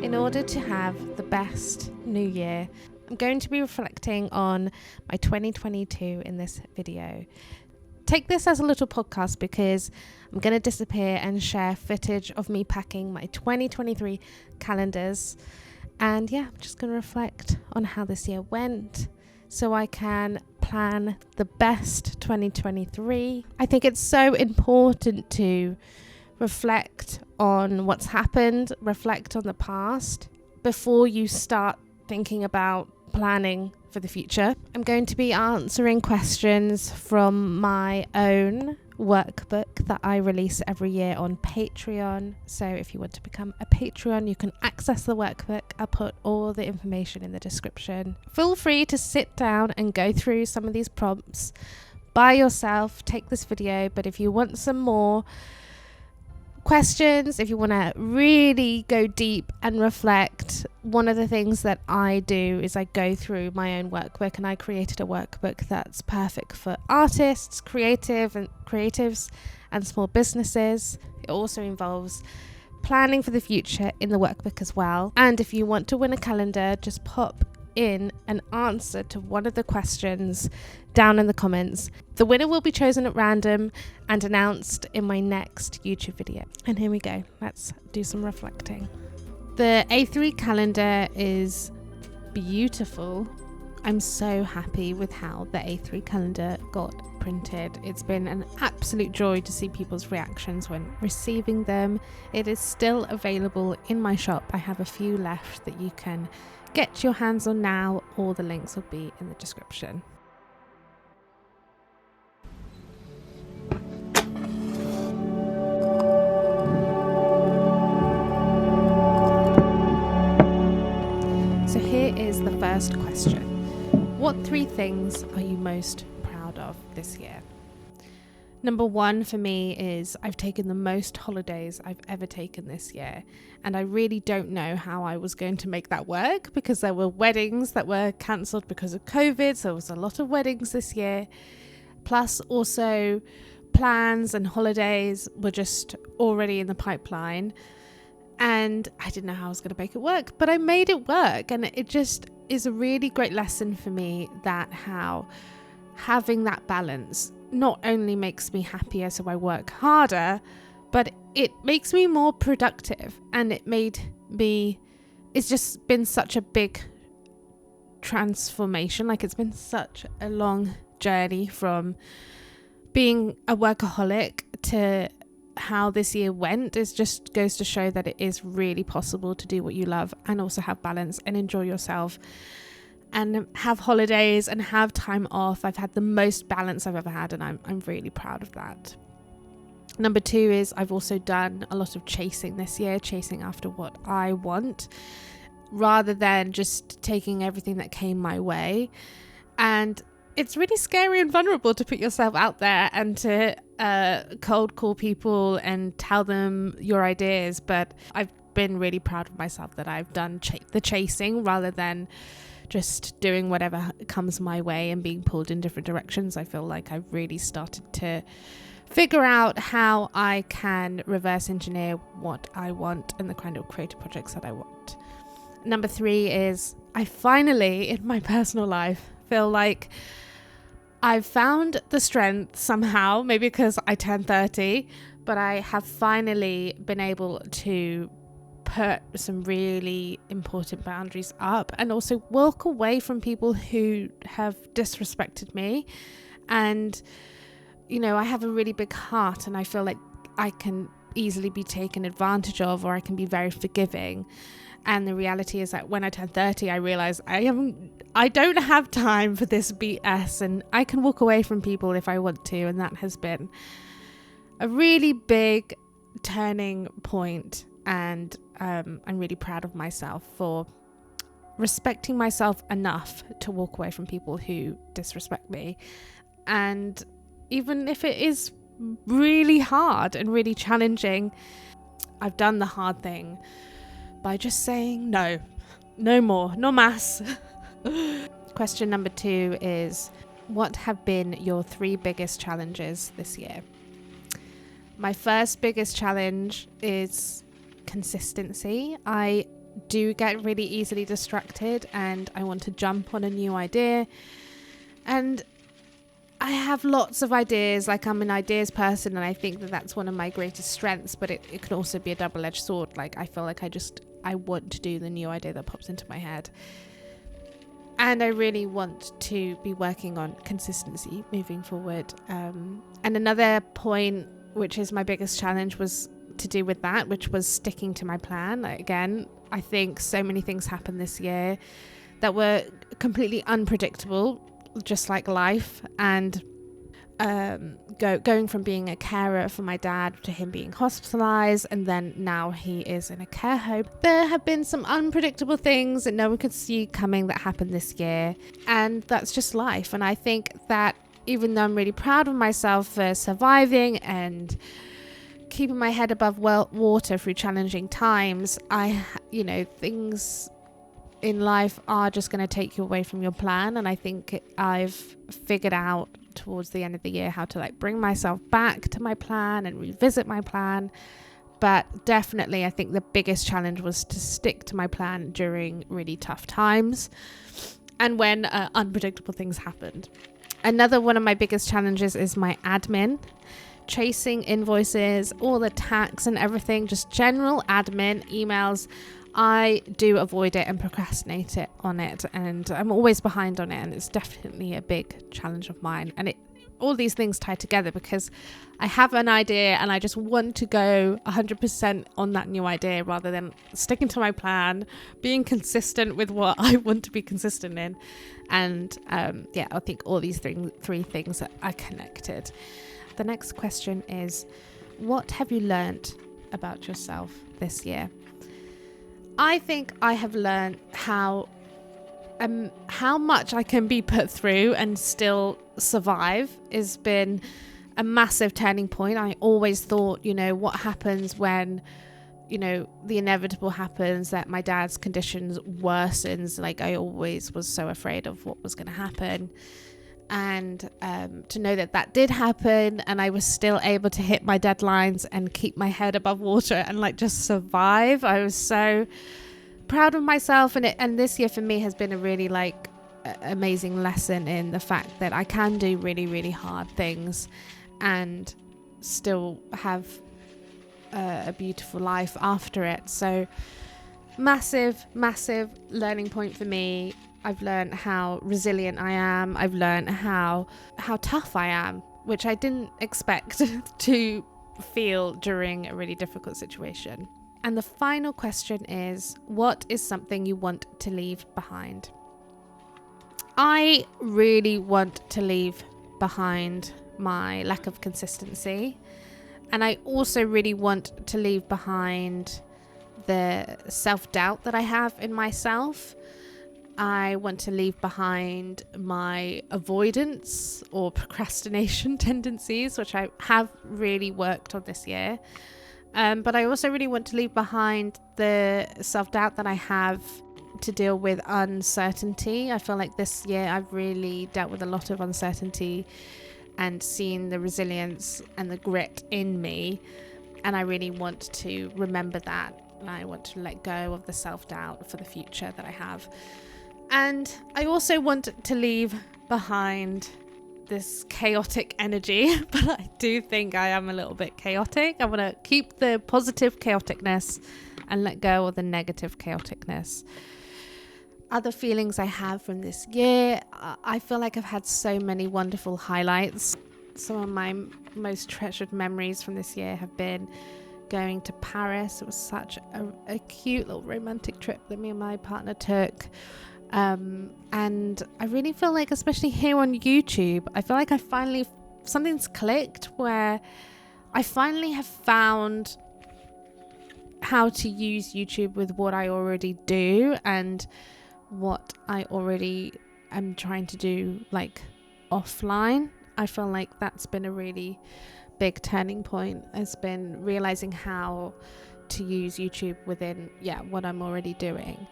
in order to have the best new year, I'm going to be reflecting on my 2022 in this video. Take this as a little podcast because I'm going to disappear and share footage of me packing my 2023 calendars. And yeah, I'm just going to reflect on how this year went so I can plan the best 2023. I think it's so important to reflect on what's happened, reflect on the past before you start thinking about planning for the future. I'm going to be answering questions from my own workbook that I release every year on Patreon. So if you want to become a Patreon, you can access the workbook. I'll put all the information in the description. Feel free to sit down and go through some of these prompts by yourself. Take this video, but if you want some more questions, if you want to really go deep and reflect, one of the things that I do is I go through my own workbook, and I created a workbook that's perfect for artists, creatives and small businesses. It also involves planning for the future in the workbook as well. And if you want to win a calendar, just pop in an answer to one of the questions down in the comments. The winner will be chosen at random and announced in my next YouTube video. And here we go. Let's do some reflecting. The A3 calendar is beautiful. I'm so happy with how the A3 calendar got printed. It's been an absolute joy to see people's reactions when receiving them. It is still available in my shop. I have a few left that you can get your hands on now. All the links will be in the description. So here is the first question. What 3 things are you most proud of this year? Number 1 for me is I've taken the most holidays I've ever taken this year. And I really don't know how I was going to make that work because there were weddings that were cancelled because of COVID. So there was a lot of weddings this year. Plus also plans and holidays were just already in the pipeline. And I didn't know how I was going to make it work, but I made it work. And it just is a really great lesson for me that how having that balance not only makes me happier, so I work harder, but it makes me more productive. And it's just been such a big transformation. Like, it's been such a long journey from being a workaholic to how this year went. It just goes to show that it is really possible to do what you love and also have balance and enjoy yourself and have holidays and have time off. I've had the most balance I've ever had, and I'm really proud of that. Number 2 is I've also done a lot of chasing this year, chasing after what I want rather than just taking everything that came my way. And it's really scary and vulnerable to put yourself out there and to cold call people and tell them your ideas. But I've been really proud of myself that I've done the chasing rather than just doing whatever comes my way and being pulled in different directions. I feel like I've really started to figure out how I can reverse engineer what I want and the kind of creative projects that I want. Number 3 is I finally, in my personal life, feel like I've found the strength somehow, maybe because I turned 30, but I have finally been able to put some really important boundaries up and also walk away from people who have disrespected me. And, you know, I have a really big heart and I feel like I can easily be taken advantage of, or I can be very forgiving. And the reality is that when I turned 30, I realized I don't have time for this BS, and I can walk away from people if I want to. And that has been a really big turning point. And I'm really proud of myself for respecting myself enough to walk away from people who disrespect me. And even if it is really hard and really challenging, I've done the hard thing by just saying no more, no más. Question number 2 is, what have been your 3 biggest challenges this year? My first biggest challenge is consistency. I do get really easily distracted, and I want to jump on a new idea. And I have lots of ideas. Like, I'm an ideas person, and I think that that's one of my greatest strengths, but it can also be a double-edged sword. Like, I feel like I want to do the new idea that pops into my head. And I really want to be working on consistency moving forward. And another point, which is my biggest challenge, was to do with that, which was sticking to my plan. Again, I think so many things happened this year that were completely unpredictable, just like life. And going from being a carer for my dad to him being hospitalized, and then now he is in a care home. There have been some unpredictable things that no one could see coming that happened this year, and that's just life. And I think that even though I'm really proud of myself for surviving and keeping my head above water through challenging times, things in life are just going to take you away from your plan. And I think I've figured out towards the end of the year how to bring myself back to my plan and revisit my plan. But definitely I think the biggest challenge was to stick to my plan during really tough times and when unpredictable things happened. Another one of my biggest challenges is my admin, chasing invoices, all the tax and everything, just general admin, emails. I do avoid it and procrastinate on it, and I'm always behind on it, and it's definitely a big challenge of mine. And all these things tie together because I have an idea and I just want to go 100% on that new idea rather than sticking to my plan, being consistent with what I want to be consistent in. And I think all these three things are connected. The next question is, what have you learned about yourself this year? I think I have learned how much I can be put through and still survive has been a massive turning point. I always thought, what happens when, the inevitable happens, that my dad's conditions worsens. I always was so afraid of what was going to happen. And to know that did happen, and I was still able to hit my deadlines and keep my head above water and just survive. I was so proud of myself, and this year for me has been a really amazing lesson in the fact that I can do really, really hard things and still have a beautiful life after it. So massive learning point for me. I've learned how resilient I am. I've learned how tough I am, which I didn't expect to feel during a really difficult situation. And the final question is, what is something you want to leave behind? I really want to leave behind my lack of consistency. And I also really want to leave behind the self-doubt that I have in myself. I want to leave behind my avoidance or procrastination tendencies, which I have really worked on this year. But I also really want to leave behind the self-doubt that I have to deal with uncertainty. I feel like this year I've really dealt with a lot of uncertainty and seen the resilience and the grit in me. And I really want to remember that. And I want to let go of the self-doubt for the future that I have. And I also want to leave behind this chaotic energy, but I do think I am a little bit chaotic. I want to keep the positive chaoticness and let go of the negative chaoticness. Other feelings I have from this year, I feel like I've had so many wonderful highlights. Some of my most treasured memories from this year have been going to Paris. It was such a cute little romantic trip that me and my partner took. And I really feel like, especially here on YouTube, I feel like something's clicked where I finally have found how to use YouTube with what I already do and what I already am trying to do offline. I feel like that's been a really big turning point. It's been realizing how to use YouTube within what I'm already doing.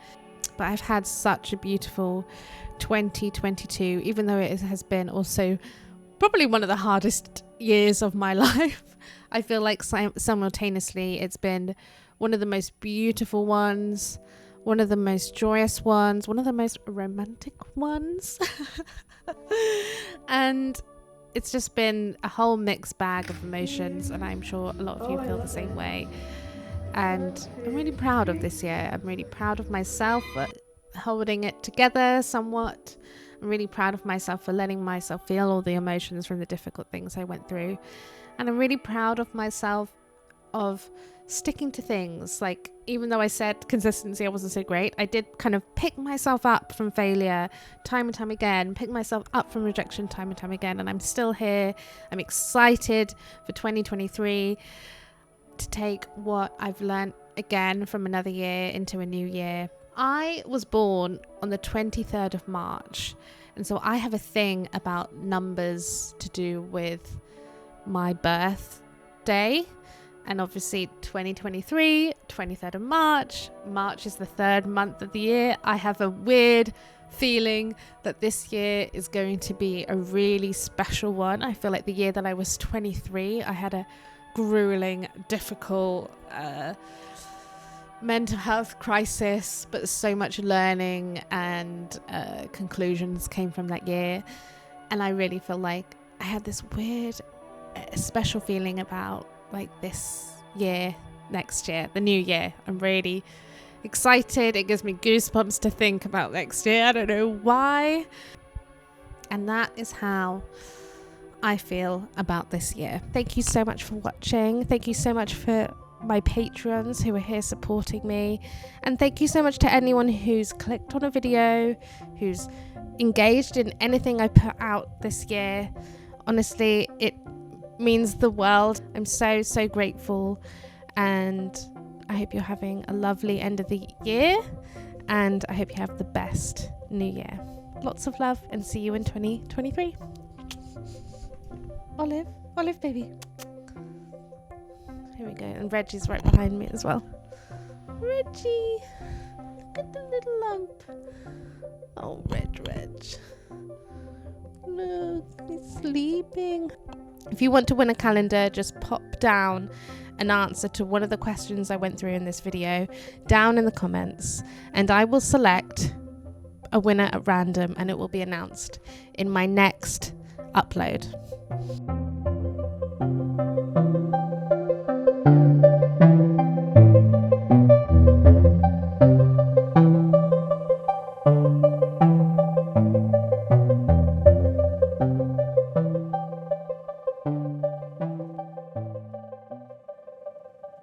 But I've had such a beautiful 2022, even though it has been also probably one of the hardest years of my life. I feel like simultaneously it's been one of the most beautiful ones, one of the most joyous ones, one of the most romantic ones. And it's just been a whole mixed bag of emotions, and I'm sure a lot of you feel the same way. And I'm really proud of this year. I'm really proud of myself for holding it together somewhat. I'm really proud of myself for letting myself feel all the emotions from the difficult things I went through. And I'm really proud of myself of sticking to things. Like, even though I said consistency, I wasn't so great, I did kind of pick myself up from failure time and time again, pick myself up from rejection time and time again. And I'm still here. I'm excited for 2023 to take what I've learned again from another year into a new year. I was born on the 23rd of March, and so I have a thing about numbers to do with my birthday. And obviously 2023, 23rd of March is the third month of the year. I have a weird feeling that this year is going to be a really special one. I feel like the year that I was 23, I had a grueling, difficult mental health crisis, but so much learning and conclusions came from that year. And I really feel like I had this weird special feeling about like this year, next year, the new year. I'm really excited. It gives me goosebumps to think about next year. I don't know why. And that is how I feel about this year. Thank you so much for watching. Thank you so much for my patrons who are here supporting me, and thank you so much to anyone who's clicked on a video, who's engaged in anything I put out this year. Honestly, it means the world. I'm so grateful, and I hope you're having a lovely end of the year, and I hope you have the best new year. Lots of love, and see you in 2023. Olive baby. Here we go. And Reggie's right behind me as well. Reggie, look at the little lump. Oh, Reg. Look, he's sleeping. If you want to win a calendar, just pop down an answer to one of the questions I went through in this video down in the comments, and I will select a winner at random, and it will be announced in my next upload.